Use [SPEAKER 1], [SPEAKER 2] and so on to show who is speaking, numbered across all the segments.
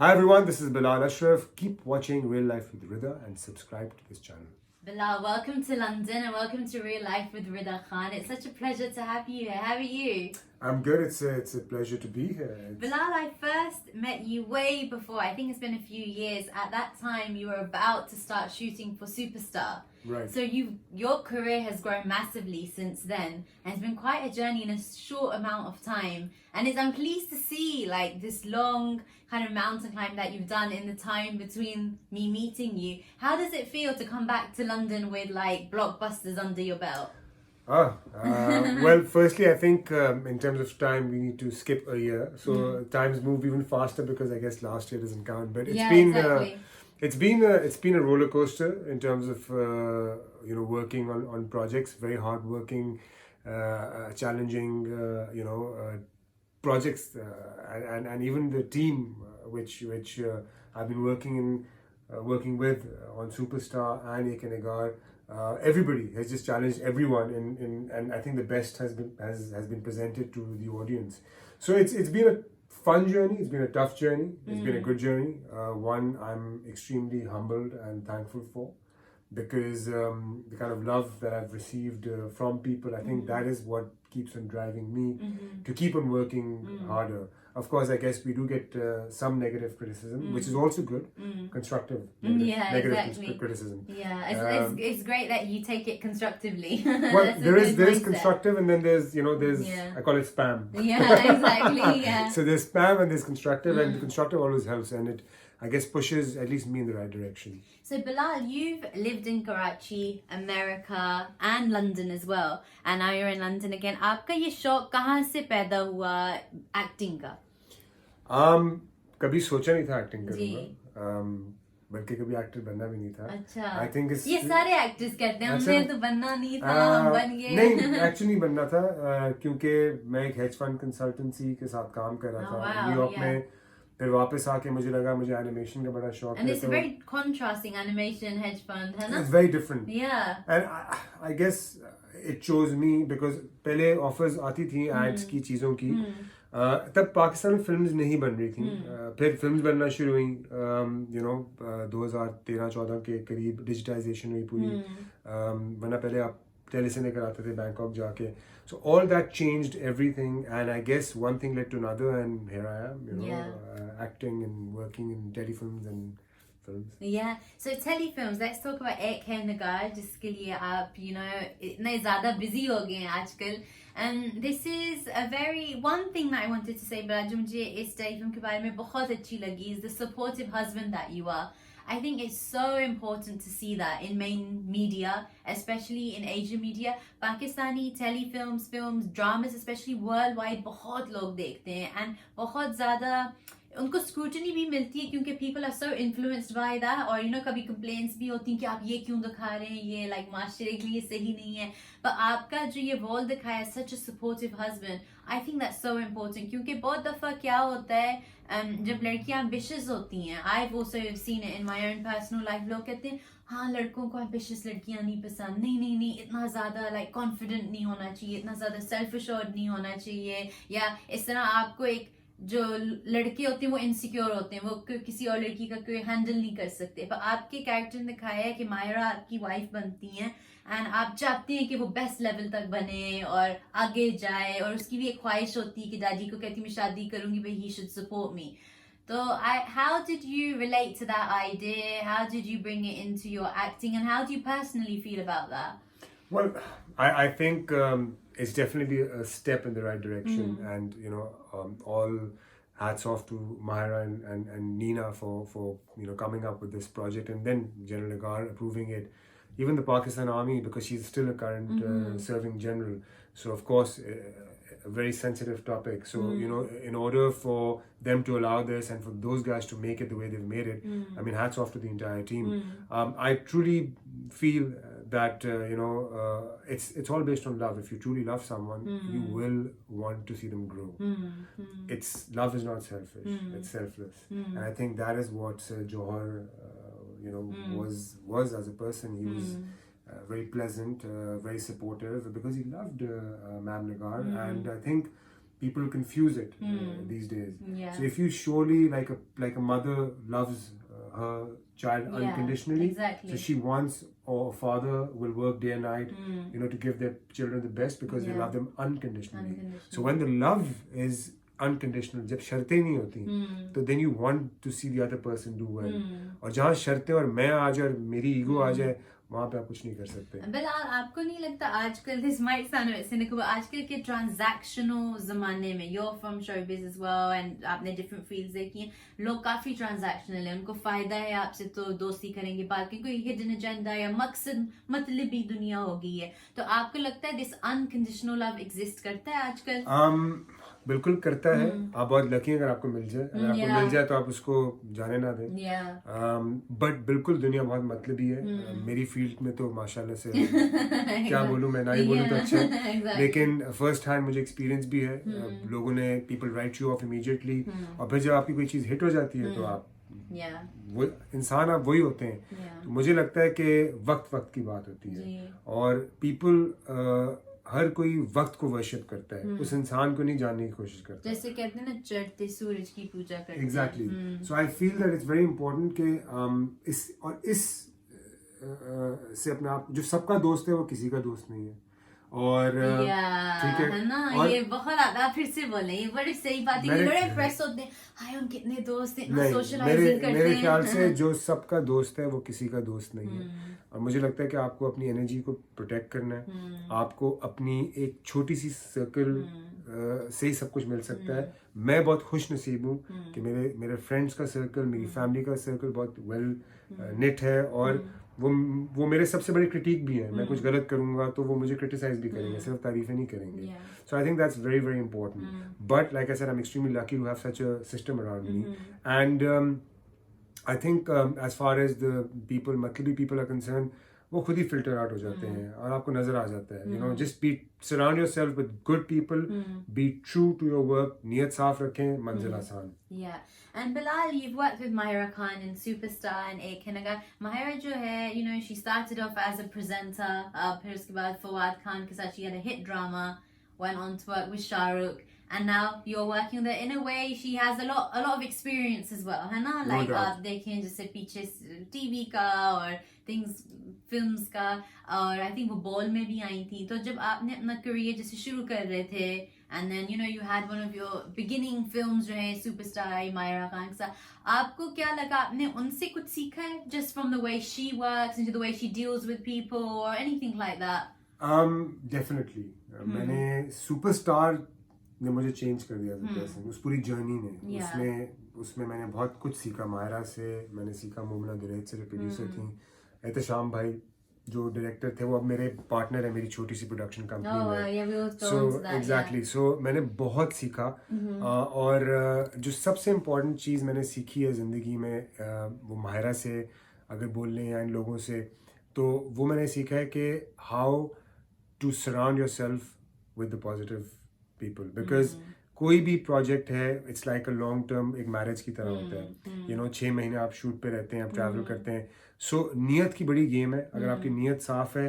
[SPEAKER 1] Hi everyone, this is Bilal Ashraf. Keep watching Real Life with Rida and subscribe to this channel.
[SPEAKER 2] Bilal, welcome to London and welcome to Real Life with Rida Khan. It's such a pleasure to have you here. How are you?
[SPEAKER 1] I'm good. It's a pleasure to be here.
[SPEAKER 2] Bilal, I first met you way before. I think it's been a few years. At that time, you were about to start shooting for Superstar.
[SPEAKER 1] Right.
[SPEAKER 2] So your career has grown massively since then, and it's been quite a journey in a short amount of time. And I'm pleased to see like this long kind of mountain climb that you've done in the time between me meeting you. How does it feel to come back to London with like blockbusters under your belt?
[SPEAKER 1] Well, firstly, I think in terms of time, we need to skip a year. So times move even faster because I guess last year doesn't count. But
[SPEAKER 2] Exactly.
[SPEAKER 1] it's been a roller coaster in terms of working on projects. Very hard working, challenging projects, and even the team which I've been working with on Superstar and Ek Nagar. Everybody has just challenged everyone, and I think the best has been presented to the audience. So it's been a fun journey. It's been a tough journey. It's been a good journey. One I'm extremely humbled and thankful for, because the kind of love that I've received from people, I think that is what keeps on driving me to keep on working harder. Of course, I guess we do get some negative criticism, which is also good, constructive negative criticism.
[SPEAKER 2] Yeah, it's great that you take it constructively.
[SPEAKER 1] Well, there is constructive, and then there's I call it spam.
[SPEAKER 2] Yeah, exactly. Yeah.
[SPEAKER 1] So there's spam and there's constructive, and the constructive always helps, and it, I guess, pushes at least me in the right direction.
[SPEAKER 2] So Bilal, you've lived in Karachi, America, and London as well, and now you're in London again. आपका ये शौक कहाँ से पैदा हुआ acting का?
[SPEAKER 1] कभी सोचा नहीं था एक्टिंग करूँगा, बल्कि कभी एक्टर बनना भी नहीं था.
[SPEAKER 2] अच्छा.
[SPEAKER 1] I think
[SPEAKER 2] ये सारे एक्टर्स कहते हैं हमने तो बनना नहीं था, हम बन गए.
[SPEAKER 1] नहीं, एक्चुअली बनना था, क्योंकि मैं एक हेज फंड कंसल्टेंसी के साथ काम कर रहा था न्यूयॉर्क में. फिर वापस आके मुझे लगा मुझे एनिमेशन का बड़ा शौक है.
[SPEAKER 2] And it's a very contrasting animation hedge fund, है ना?
[SPEAKER 1] It's very different.
[SPEAKER 2] Yeah.
[SPEAKER 1] And I guess it chose me because पहले ऑफर्स आती थी एड्स की, चीज़ों की. तब पाकिस्तान में फिल्म्स नहीं बन रही थी. फिर फिल्म्स बनना शुरू हुई 2013-14 के करीब. डिजिटाइजेशन हुई पूरी, वरना पहले आप टेली से लेकर आते थे बैंकॉक जाके. So all that changed everything, and I guess one thing led to another, and here I am, acting and working in telefilms and films.
[SPEAKER 2] Yeah, so telefilms. Let's talk about Ek Hai Nagar, जिसके लिए आप इतने ज़्यादा busy हो गए हैं आजकल. And this is one thing that I wanted to say, but जो मुझे इस telefilm के बारे में बहुत अच्छी लगी is the supportive husband that you are. I think it's so important to see that in main media, especially in Asian media. Pakistani telefilms, films, dramas, especially worldwide, बहुत लोग देखते हैं, and बहुत ज़्यादा उनको स्क्रूटनी भी मिलती है क्योंकि people are so influenced by that. और कभी complaints भी होती हैं कि आप ये क्यों दिखा रहे हैं, ये like माशरे के लिए सही नहीं है. But आपका जो ये role दिखाया, such a supportive husband, I think that's so important. क्योंकि बहुत दफ़ा क्या होता है जब लड़कियां ambitious होती हैं, I've also seen it in my own personal life. लोग कहते हैं हाँ लड़कों को ambitious लड़कियां नहीं पसंद, नहीं इतना ज़्यादा like confident नहीं होना चाहिए, इतना ज़्यादा self assured नहीं होना चाहिए, या इस तरह आपको एक जो लड़के होते हैं वो इनसिक्योर होते हैं, वो किसी और लड़की का कोई हैंडल नहीं कर सकते. पर आपके कैरेक्टर ने दिखाया है कि मायरा आपकी वाइफ बनती हैं एंड आप चाहते हैं कि वो बेस्ट लेवल तक बने और आगे जाए, और उसकी भी एक ख्वाहिश होती है कि दादी को कहती मैं शादी करूंगी, but he should support me. So how did you relate to that idea? How did you bring it into your acting, and how do you personally feel about that?
[SPEAKER 1] Well, I think it's definitely a step in the right direction, and all hats off to Mahira and Nina for coming up with this project, and then General Nagar approving it. Even the Pakistan Army, because she's still a current serving general, so of course a very sensitive topic. So in order for them to allow this and for those guys to make it the way they've made it, I mean, hats off to the entire team. I truly feel that it's all based on love. If you truly love someone, you will want to see them grow. Love is not selfish, it's selfless. And I think that is what Johar was as a person. He was very pleasant, very supportive, because he loved Ma'am Nagar. And I think people confuse it these days.
[SPEAKER 2] Yeah.
[SPEAKER 1] So if you surely like a mother loves her child unconditionally,
[SPEAKER 2] exactly.
[SPEAKER 1] so she wants, or a father will work day and night, to give their children the best because they love them unconditionally. So when the love is unconditional, जब शर्तें नहीं होती, तो then you want to see the other person do well. और जहाँ शर्तें और मैं आ जाए और मेरी ईगो आ जाए, वहाँ पे आप कुछ नहीं कर सकते.
[SPEAKER 2] बिलाल, आपको नहीं लगता आजकल, दिस माइट साउंड cynical, आजकल के ट्रांजैक्शनल जमाने में, you're from showbiz as well and आपने different fields देखी हैं, लोग काफी ट्रांजैक्शनल है, उनको फायदा है आपसे तो दोस्ती करेंगे, बाकी कोई हिडन एजेंडा या मकसद मतलबी दुनिया हो गई है. तो आपको लगता है दिस अनकंडीशनल लव एग्जिस्ट करता है आजकल?
[SPEAKER 1] बिल्कुल करता है. आप बहुत लकी हैं अगर आपको मिल जाए. अगर आपको मिल जाए तो आप उसको जाने ना दें. बट बिल्कुल दुनिया बहुत मतलबी है. मेरी फील्ड में तो माशाल्लाह से क्या बोलूं मैं, ना ही बोलूं तो अच्छा है. लेकिन फर्स्ट हैंड मुझे एक्सपीरियंस भी है. लोगों ने people right you of immediately, और फिर जब आपकी कोई चीज़ हिट हो जाती है तो आप वो इंसान आप वही होते हैं. तो मुझे लगता है कि वक्त की बात होती है, और पीपल हर कोई वक्त को वर्शिप करता है, उस इंसान को नहीं जानने की कोशिश करता.
[SPEAKER 2] जैसे कहते हैं ना, चढ़ते सूरज की पूजा करते हैं.
[SPEAKER 1] Exactly. So I feel that it's very important कि इस से अपने आप, जो सबका दोस्त है वो किसी का दोस्त नहीं है. और ठीक
[SPEAKER 2] है ना, ये बहुत आप फिर से बोले, ये बड़ी सही बात है. बड़े इम्प्रेस होते हैं, हाय हम कितने दोस्त हैं, इतना सोशलाइजिंग करते हैं.
[SPEAKER 1] मेरे ख्याल से जो सबका दोस्त है वो किसी का दोस्त नहीं है. और मुझे लगता है कि आपको अपनी एनर्जी को प्रोटेक्ट करना है. आपको अपनी एक छोटी सी सर्कल से ही सब कुछ मिल सकता है. मैं बहुत खुश नसीब हूँ कि मेरे फ्रेंड्स का सर्कल, मेरी फैमिली का सर्कल बहुत वेल निट है, और वो मेरे सबसे बड़े क्रिटिक भी हैं. मैं कुछ गलत करूंगा तो वो मुझे क्रिटिसाइज भी करेंगे, सिर्फ तारीफें नहीं करेंगे. So I think that's very very important. But like I said, I am extremely lucky to have such a system around me. And I think as far as the people, मतलबी people are concern, वो खुद ही filter out हो जाते हैं और आपको नजर आ जाता है. You know, just be surround yourself with good people, be true to your work, नियत साफ रखें, मंजिल आसान.
[SPEAKER 2] And Bilal, you've worked with Mahira Khan in Superstar and Ek Hai Nagar. Mahira जो है, you know, she started off as a presenter. फिर उसके बाद फवाद खान के साथ she had a hit drama, went on to work with Shah Rukh, and now you're working with her. In a way, she has a lot of experience as well, है ना? Like आप देखें जैसे पीछे TV का और things, films का, और I think वो बॉल में भी आई थी. तो जब आपने अपना career जैसे शुरू कर रहे थे, and then you know you had one of your beginning films जो है Superstar Mahira Khan के साथ, आपको क्या लगा, आपने उनसे कुछ सीखा है, just from the way she works and the way she deals with people or anything like that?
[SPEAKER 1] Definitely. मैंने Superstar ने मुझे चेंज कर दिया था person, उस पूरी जर्नी ने. उसमें मैंने बहुत कुछ सीखा. मायरा से मैंने सीखा, मोमिना दुरैत से जो प्रोड्यूसर थी, एहतशाम भाई जो डायरेक्टर थे, वो अब मेरे पार्टनर है मेरी छोटी सी प्रोडक्शन कंपनी में. सो एग्जैक्टली, सो मैंने बहुत सीखा. और जो सबसे इम्पोर्टेंट चीज़ मैंने सीखी है ज़िंदगी में, वो माहिरा से अगर बोल लें या इन लोगों से, तो वो मैंने सीखा है कि how to surround yourself with the positive people. Because कोई भी प्रोजेक्ट है, it's like a long term, एक मैरिज की तरह होता है. यू नो, 6 महीने आप शूट पे रहते हैं, आप ट्रैवल करते हैं. सो नियत की बड़ी गेम है. अगर आपकी नियत साफ है,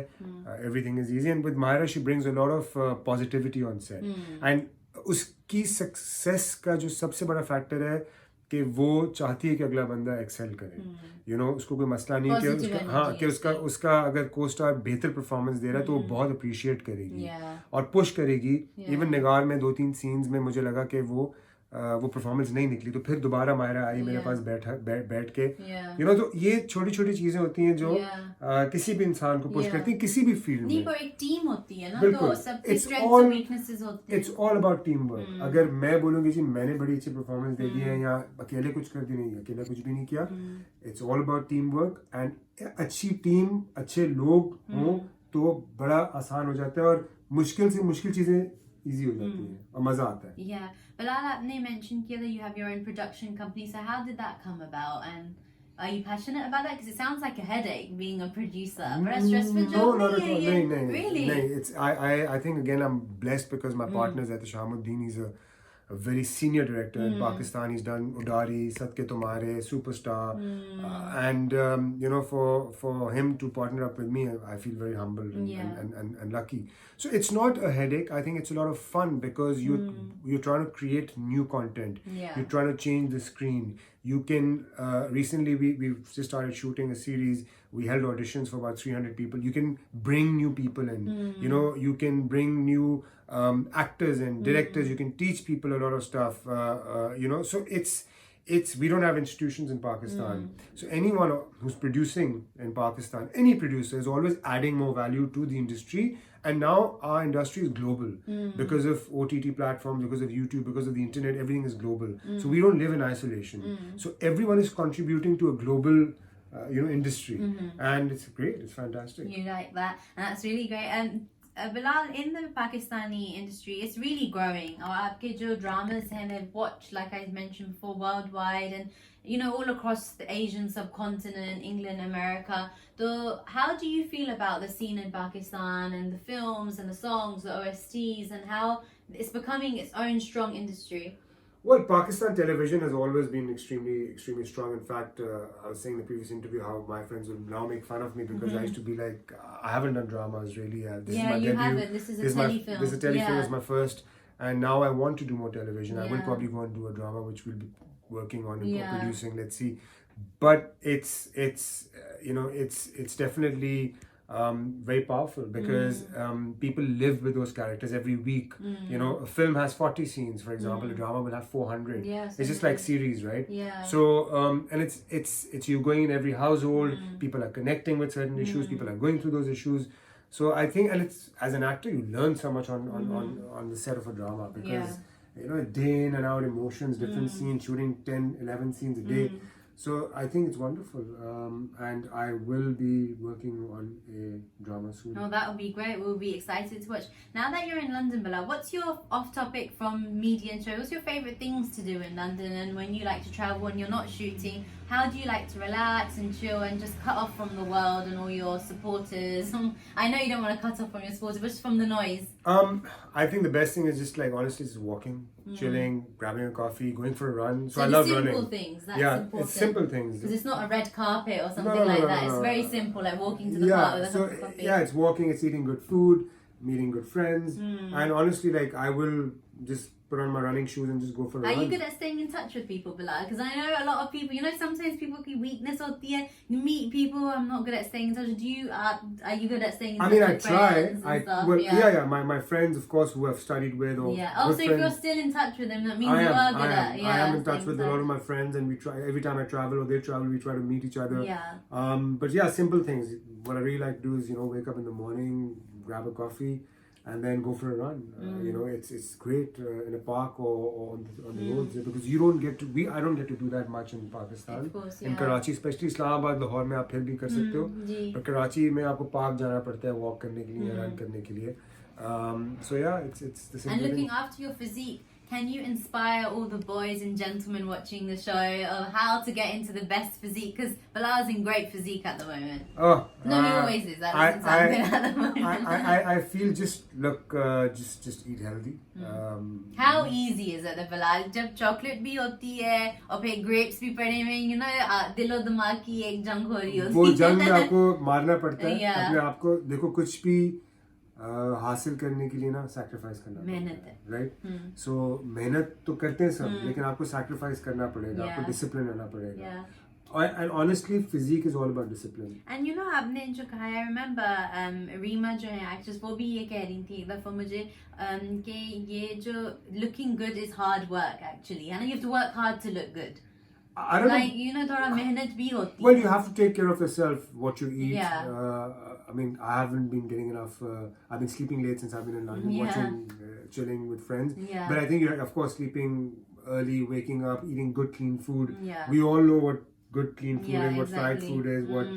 [SPEAKER 1] everything is easy. And with Mahira she brings a lot of positivity on set. And उसकी सक्सेस का जो सबसे बड़ा फैक्टर है कि वो चाहती है कि अगला बंदा एक्सेल करे. यू नो, उसको कोई मसला नहीं कि उसका अगर को स्टार बेहतर परफॉर्मेंस दे रहा है तो वो बहुत अप्रिशिएट करेगी और पुश करेगी. इवन निगार में 2-3 सीन्स में मुझे लगा कि वो परफॉर्मेंस नहीं निकली, तो फिर दोबारा माहिरा आई मेरे पास बैठ के. यू नो, तो ये छोटी छोटी चीजें होती हैं जो किसी भी इंसान को पुश करती हैं, किसी भी फील्ड में.
[SPEAKER 2] पर एक टीम होती है ना,
[SPEAKER 1] बिल्कुल.
[SPEAKER 2] तो सबके स्ट्रेंथ्स और वीकनेसेस होते हैं.
[SPEAKER 1] It's all about team work. अगर मैं बोलूंगी जी मैंने बड़ी अच्छी परफॉर्मेंस दे दी है या अकेले कुछ कर दी, नहीं, अकेला कुछ भी नहीं किया. It's all about team work. And अच्छी टीम, अच्छे लोग हों तो बड़ा आसान हो जाता है और मुश्किल से मुश्किल चीजें इजी हो जाती है और मजा आता है.
[SPEAKER 2] Yeah, Bilal, आपने mention किया that you have your own production company. So how did that come about, and are you passionate about that? Because it sounds like a headache being a producer. But a stressful job.
[SPEAKER 1] No, not at all.
[SPEAKER 2] Really?
[SPEAKER 1] No. It's I think again I'm blessed because my partner is Shahamuddin. a very senior director in Pakistan. He's done Udari, Sat Ke Tumhare, Superstar, and for him to partner up with me, I feel very humble and lucky. So it's not a headache. I think it's a lot of fun because you're trying to create new content. You're trying to change the screen. You can recently we've just started shooting a series. We held auditions for about 300 people. You can bring new people in. You can bring new actors and directors. You can teach people a lot of stuff. So it's we don't have institutions in Pakistan. So anyone who's producing in Pakistan, any producer is always adding more value to the industry. And now our industry is global because of OTT platforms, because of YouTube, because of the internet. Everything is global. So we don't live in isolation. So everyone is contributing to a global industry, and it's great. It's fantastic.
[SPEAKER 2] You like that, and that's really great. And Bilal, in the Pakistani industry, it's really growing. और आपके जो dramas हैं, they've watched, like I mentioned before, worldwide, and all across the Asian subcontinent, England, America. So how do you feel about the scene in Pakistan and the films and the songs, the OSTs, and how it's becoming its own strong industry?
[SPEAKER 1] Well, Pakistan television has always been extremely, extremely strong. In fact, I was saying in the previous interview how my friends will now make fun of me because I used to be like, I haven't done dramas really. This is my
[SPEAKER 2] you
[SPEAKER 1] debut.
[SPEAKER 2] haven't. This is a telefilm.
[SPEAKER 1] This is a telefilm. It's my first, and now I want to do more television. I will probably go and do a drama, which we'll be working on and producing. Let's see, but it's definitely very powerful because people live with those characters every week. A film has 40 scenes, for example. A drama will have 400. It's just like series, right? So and it's you going in every household. People are connecting with certain issues. People are going through those issues. So I think, and it's, as an actor, you learn so much on the set of a drama because day in and out emotions, different scenes, shooting 10, 11 scenes a day. So I think it's wonderful, and I will be working on a drama soon.
[SPEAKER 2] Oh, that will be great. We'll be excited to watch. Now that you're in London, Bilal, what's your off-topic from media and show? What's your favourite things to do in London? And when you like to travel and you're not shooting, how do you like to relax and chill and just cut off from the world and all your supporters? I know you don't want to cut off from your supporters, but just from the noise.
[SPEAKER 1] I think the best thing is just honestly just walking, chilling, grabbing a coffee, going for a run. So I
[SPEAKER 2] the
[SPEAKER 1] love
[SPEAKER 2] simple
[SPEAKER 1] running.
[SPEAKER 2] Things. That's important.
[SPEAKER 1] It's simple things.
[SPEAKER 2] Because it's not a red carpet or something like that. It's very simple, like walking to the park with a cup of coffee.
[SPEAKER 1] Yeah, it's walking, it's eating good food, meeting good friends, and honestly, I will just put on my running shoes and just go for a run.
[SPEAKER 2] Are you good at staying in touch with people, Bilal? Because I know a lot of people, sometimes people can weakness or you meet people. I'm not good at staying in touch. Are you good at staying in touch with friends and stuff?
[SPEAKER 1] My friends, of course, who I've studied with. Or
[SPEAKER 2] Also, if you're still in touch with them, that means you are good at.
[SPEAKER 1] I am in touch with a lot of my friends, and we try every time I travel or they travel, we try to meet each other. But simple things. What I really like to do is wake up in the morning, grab a coffee, and then go for a run. It's great in a park or on the roads because I don't get to do that much in Pakistan.
[SPEAKER 2] Of course,
[SPEAKER 1] in Karachi, especially Islamabad, Lahore में आप फिर भी कर सकते हो. But Karachi में आपको park जाना पड़ता है walk करने के लिए, run करने के लिए. So it's the same.
[SPEAKER 2] And looking after your physique, can you inspire all the boys and gentlemen watching the show of how to get into the best physique? Because Bilal's in great physique at the moment. He always is. That doesn't sound good at the moment.
[SPEAKER 1] I feel just eat healthy.
[SPEAKER 2] How easy is it, Bilal? जब chocolate भी होती है और फिर grapes भी पड़े हुए दिलो दिमाग की एक जंग हो रही होती है.
[SPEAKER 1] वो जंग आपको मारना पड़ता है. अपने आप को देखो कुछ भी हासिल करने के लिए सैक्रिफाइस करना
[SPEAKER 2] मेहनत है,
[SPEAKER 1] राइट? सो मेहनत तो करते हैं सब, लेकिन आपको सैक्रिफाइस करना पड़ेगा, आपको डिसिप्लिन रहना पड़ेगा. And honestly, physique is all about discipline.
[SPEAKER 2] And आपने जो कहा, I remember रीमा जो है actress, वो भी ये कह रही थी एक दफा मुझे कि ये जो looking good is hard work actually, and you have to work hard to look good.
[SPEAKER 1] I don't know.
[SPEAKER 2] थोड़ा मेहनत भी होती है.
[SPEAKER 1] Well, you have to take care of yourself, what you eat. I haven't been getting enough. I've been sleeping late since I've been in London, watching, chilling with friends. But I think you're, of course, sleeping early, waking up, eating good, clean food. We all know what good, clean food is, what fried food is, what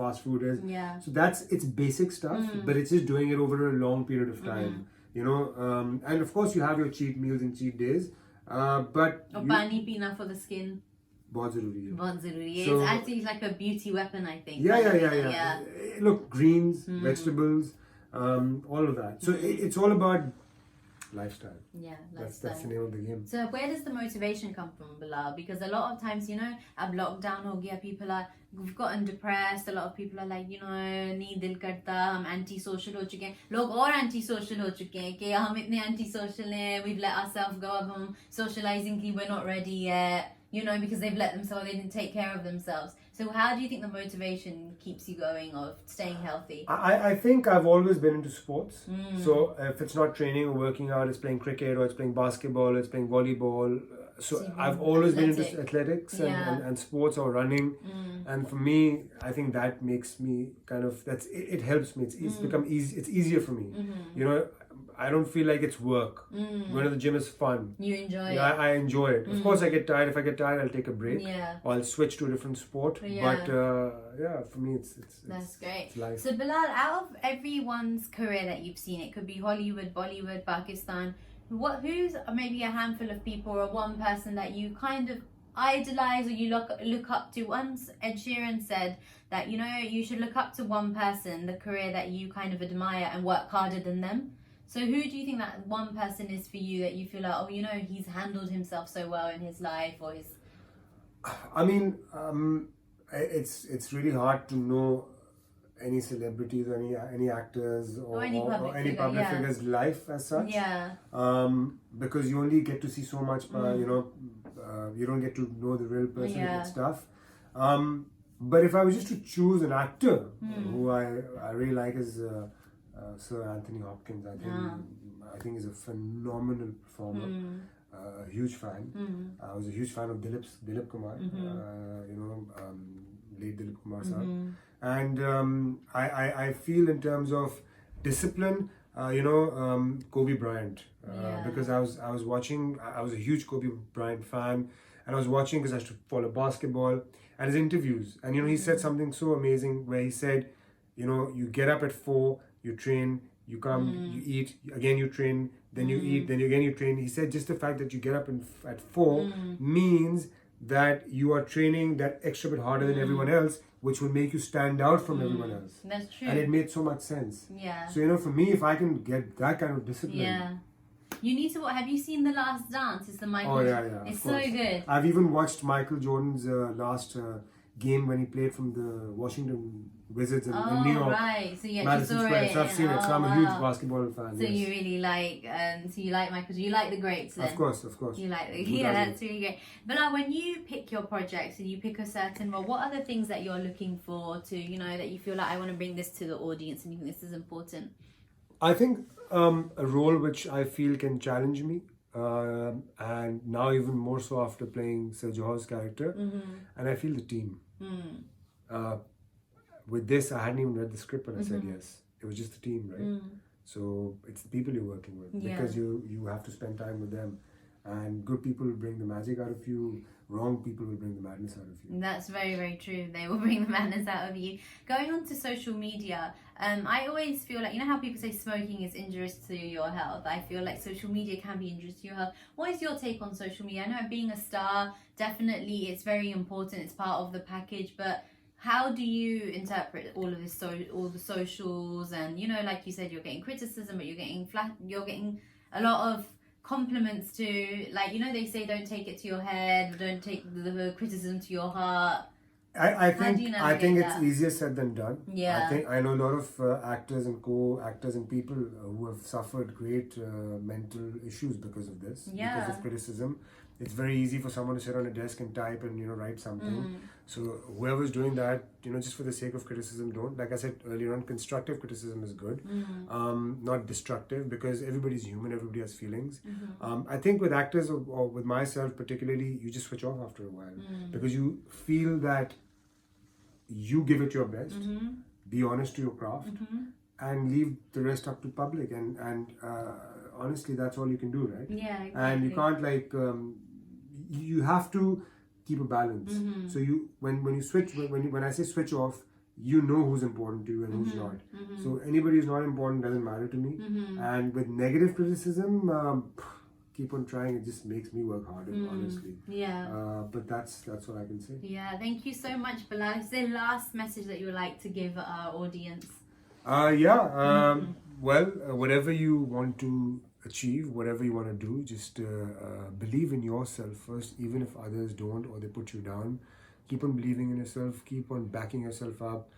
[SPEAKER 1] fast food is. So it's basic stuff, but it's just doing it over a long period of time. And of course, you have your cheat meals and cheat days. But
[SPEAKER 2] पानी पीना for the skin.
[SPEAKER 1] बहुत ज़रूरी है.
[SPEAKER 2] बहुत ज़रूरी है. It's actually like a beauty weapon, I think.
[SPEAKER 1] Yeah. Look, greens, vegetables, all of that. So it's all about lifestyle.
[SPEAKER 2] Yeah,
[SPEAKER 1] That's
[SPEAKER 2] lifestyle.
[SPEAKER 1] the name of the game.
[SPEAKER 2] So where does the motivation come from, Bilal? Because a lot of times, you know, ab lockdown ho gaya, we've gotten depressed. A lot of people are like, you know, nahi dil karta, hum anti-social ho chuke hain. Log aur anti-social ho chuke hain कि हम इतने anti-social हैं. We've let ourselves go. अब हम socializing की we're not ready yet. You know, because they've let themselves, they didn't take care of themselves. So how do you think the motivation keeps you going of staying healthy?
[SPEAKER 1] I think I've always been into sports. So if it's not training or working out, it's playing cricket or it's playing basketball, it's playing volleyball. So I've always been into athletics and sports or running. And for me, I think that makes me kind of, it helps me. It's become easy. It's easier for me. You know, I don't feel like it's work. Going to the gym is fun.
[SPEAKER 2] You enjoy it.
[SPEAKER 1] I enjoy it. Of course, I get tired. If I get tired, I'll take a break.
[SPEAKER 2] Yeah.
[SPEAKER 1] Or I'll switch to a different sport.
[SPEAKER 2] Yeah.
[SPEAKER 1] But for me,
[SPEAKER 2] That's great.
[SPEAKER 1] It's life.
[SPEAKER 2] So Bilal, out of everyone's career that you've seen, it could be Hollywood, Bollywood, Pakistan. Who's maybe a handful of people or one person that you kind of idolize or you look up to? Once Ed Sheeran said that, you know, you should look up to one person, the career that you kind of admire, and work harder than them. So who do you think that one person is for you that you feel like, oh, you know, he's handled himself so well in his life or his...
[SPEAKER 1] I mean, it's really hard to know any celebrities or any actors or any public figures' life as such.
[SPEAKER 2] Yeah.
[SPEAKER 1] Because you only get to see so much, you know, you don't get to know the real person and stuff. But if I was just to choose an actor who I really like is Sir Anthony Hopkins. I think he's a phenomenal performer. A huge fan. I was a huge fan of Dilip Kumar. You know, late Dilip Kumar sir. And I feel in terms of discipline, you know, Kobe Bryant. Because I was watching. I was a huge Kobe Bryant fan, and I was watching because I used to follow basketball and his interviews. And you know, he said something so amazing where he said, you know, you get up at 4. You train, you come, you eat, again you train, then you eat, then again you train. He said just the fact that you get up at 4 means that you are training that extra bit harder than everyone else, which will make you stand out from everyone else.
[SPEAKER 2] That's true.
[SPEAKER 1] And it made so much sense.
[SPEAKER 2] Yeah.
[SPEAKER 1] So, you know, for me, if I can get that kind of discipline.
[SPEAKER 2] Yeah. You need to, have you seen The Last Dance? It's the Michael.
[SPEAKER 1] Oh, yeah.
[SPEAKER 2] It's so good.
[SPEAKER 1] I've even watched Michael Jordan's last game when he played from the Washington Wizards in New York.
[SPEAKER 2] Oh, right. So you actually
[SPEAKER 1] Madison
[SPEAKER 2] saw
[SPEAKER 1] Square.
[SPEAKER 2] it.
[SPEAKER 1] So I've seen it. So I'm a huge basketball fan.
[SPEAKER 2] So you really like, so you like Michael, you like the greats then?
[SPEAKER 1] Of course.
[SPEAKER 2] You like the, yeah, that's really great. But when you pick your projects and you pick a certain role, what are the things that you're looking for to, you know, that you feel like I want to bring this to the audience and you think this is important?
[SPEAKER 1] I think a role which I feel can challenge me, and now even more so after playing Sir Johor's character, and I feel the team. With this, I hadn't even read the script when I said yes. It was just the team, right? So it's the people you're working with, because you have to spend time with them, and good people will bring the magic out of you. Wrong people will bring the madness out of you.
[SPEAKER 2] That's very, very true. They will bring the madness out of you. Going on to social media, I always feel like, you know how people say smoking is injurious to your health? I feel like social media can be injurious to your health. What is your take on social media? I know being a star, definitely it's very important. It's part of the package, but how do you interpret all of this, all the socials, and, you know, like you said, you're getting criticism, but you're getting a lot of compliments to, like, you know, they say don't take it to your head, don't take the criticism to your heart.
[SPEAKER 1] I think it's
[SPEAKER 2] that?
[SPEAKER 1] easier said than done.
[SPEAKER 2] Yeah.
[SPEAKER 1] I know a lot of actors and co-actors and people who have suffered great mental issues because of this, because of criticism. It's very easy for someone to sit on a desk and type and, you know, write something. So whoever's doing that, you know, just for the sake of criticism, don't. Like I said earlier on, constructive criticism is good, not destructive, because everybody's human, everybody has feelings. I think with actors or with myself particularly, you just switch off after a while, because you feel that you give it your best, be honest to your craft, and leave the rest up to public. And honestly, that's all you can do, right?
[SPEAKER 2] Yeah, exactly.
[SPEAKER 1] And you can't, like, you have to keep a balance. So you, when you switch, when I say switch off, you know who's important to you and who's not. So anybody who's not important doesn't matter to me. And with negative criticism, keep on trying. It just makes me work harder, honestly. But that's what I can say.
[SPEAKER 2] Yeah, thank you so much, Bilal. Is there a last message that you would like to give our audience?
[SPEAKER 1] Well, whatever you want to achieve whatever you want to do. Just believe in yourself first, even if others don't or they put you down. Keep on believing in yourself, keep on backing yourself up,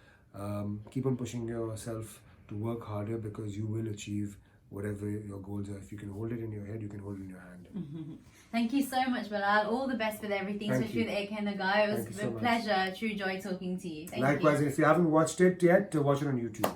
[SPEAKER 1] keep on pushing yourself to work harder, because you will achieve whatever your goals are. If you can hold it in your head, you can hold it in your hand.
[SPEAKER 2] Thank you so much, Bilal. All the best with everything,
[SPEAKER 1] Thank
[SPEAKER 2] especially
[SPEAKER 1] you.
[SPEAKER 2] with AK and the Guy. It
[SPEAKER 1] Thank
[SPEAKER 2] was
[SPEAKER 1] you so
[SPEAKER 2] a
[SPEAKER 1] much.
[SPEAKER 2] pleasure, true joy talking to you. Thank
[SPEAKER 1] Likewise,
[SPEAKER 2] you.
[SPEAKER 1] and if you haven't watched it yet, watch it on YouTube.